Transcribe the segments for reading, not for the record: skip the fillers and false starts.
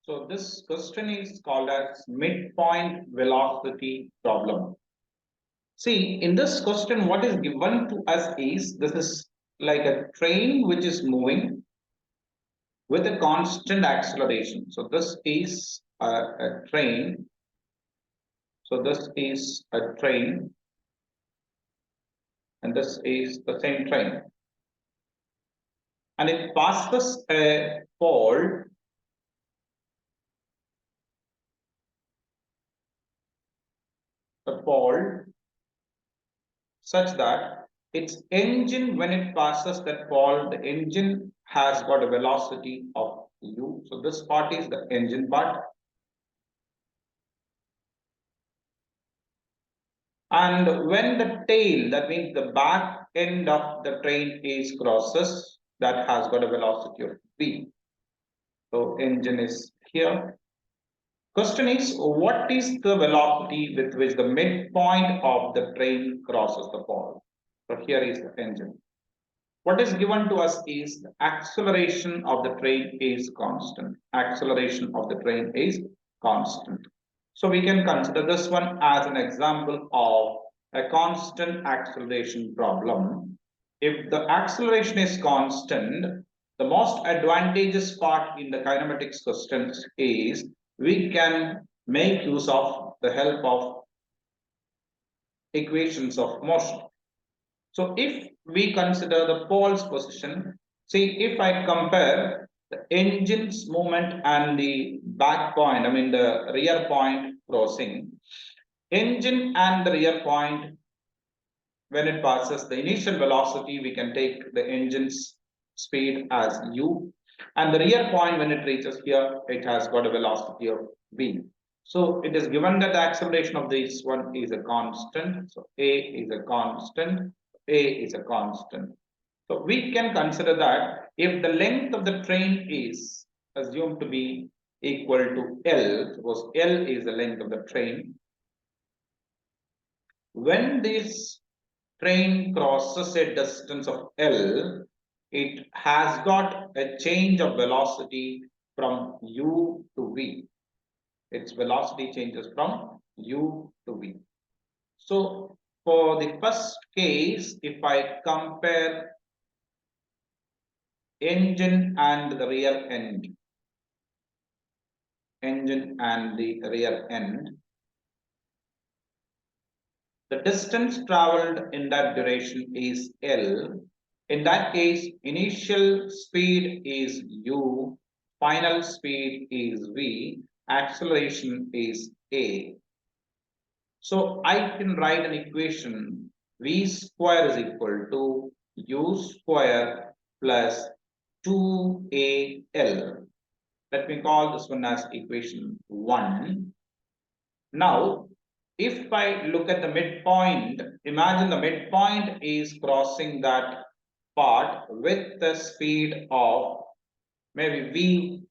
So this question is called as midpoint velocity problem. See, in this question, what is given to us is this is like a train which is moving with a constant acceleration. So this is a train. So this is a train, and this is the same train. And it passes a pole such that its engine, when it passes that pole, the engine has got a velocity of u. So this part is the engine part. And when the tail, that means the back end of the train is crosses, that has got a velocity of v. So engine is here. Question is, what is the velocity with which the midpoint of the train crosses the pole? So here is the engine. What is given to us is the acceleration of the train is constant. Acceleration of the train is constant. So we can consider this one as an example of a constant acceleration problem. If the acceleration is constant, the most advantageous part in the kinematics questions is we can make use of the help of equations of motion. So if we consider the pole's position, see if I compare the engine's movement and the back point, I mean the rear point crossing, engine and the rear point, when it passes the initial velocity, we can take the engine's speed as u, and the rear point when it reaches here, it has got a velocity of v. So it is given that the acceleration of this one is a constant. So a is a constant, a is a constant. So we can consider that if the length of the train is assumed to be equal to L, suppose L is the length of the train, when this train crosses a distance of L, it has got a change of velocity from u to v. Its velocity changes from u to v. So for the first case, if I compare engine and the rear end, the distance traveled in that duration is L. In that case, initial speed is u, final speed is v, acceleration is a. So I can write an equation v square is equal to u square plus 2al. Let me call this one as equation 1. Now, if I look at the midpoint, imagine the midpoint is crossing that part with the speed of maybe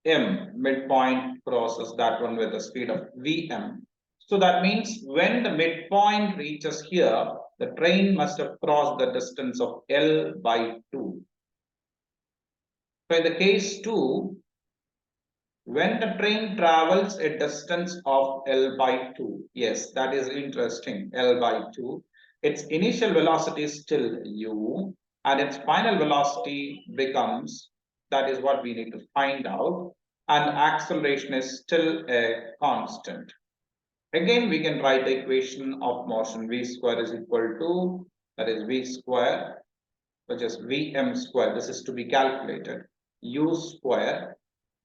Vm. Midpoint crosses that one with the speed of Vm. So that means when the midpoint reaches here, the train must have crossed the distance of L by 2. So in the case 2, when the train travels a distance of L by 2, yes, that is interesting, L by 2, its initial velocity is still u, and its final velocity becomes, that is what we need to find out, and acceleration is still a constant. Again, we can write the equation of motion v square is equal to, that is v square, which is vm square, this is to be calculated, u square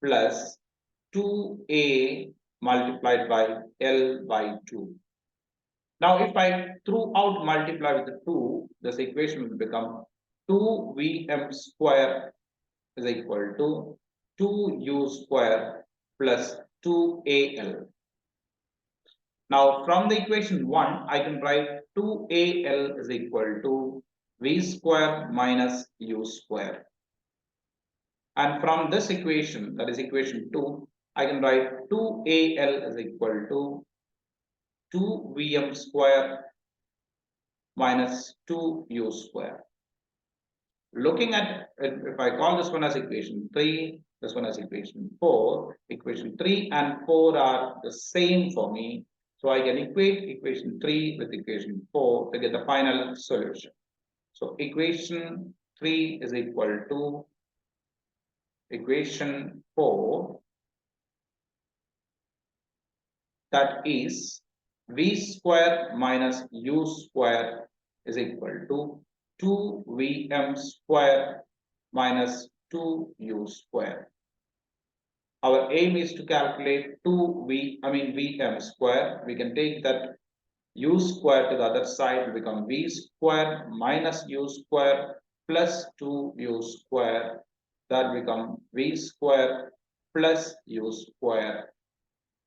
plus 2a multiplied by L by 2. Now, if I throughout multiply with the 2, this equation will become 2Vm square is equal to 2U square plus 2AL. Now, from the equation 1, I can write 2AL is equal to V square minus U square. And from this equation, that is equation 2, I can write 2AL is equal to 2Vm square minus 2U square. Looking at, if I call this one as equation 3, This one is equation 4. Equation 3 and 4 are the same for me. So I can equate equation 3 with equation 4 to get the final solution. So equation 3 is equal to equation 4, that is v square minus u square is equal to 2vm square minus 2u square. Our aim is to calculate Vm square. We can take that u square to the other side will become v square minus u square plus 2u square. That become v square plus u square.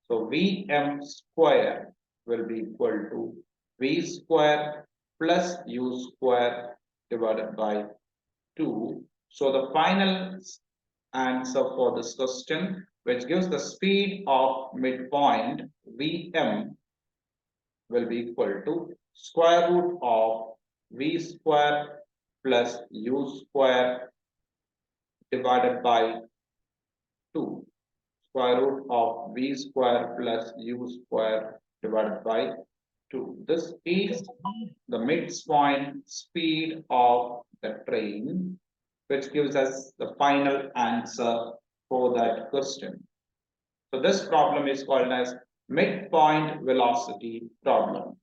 So Vm square will be equal to v square plus u square divided by 2. So the final answer for this question, which gives the speed of midpoint Vm, will be equal to square root of v square plus u square divided by 2. Square root of v square plus u square divided by 2. This is the midpoint speed of the train, which gives us the final answer for that question. So this problem is called as midpoint velocity problem.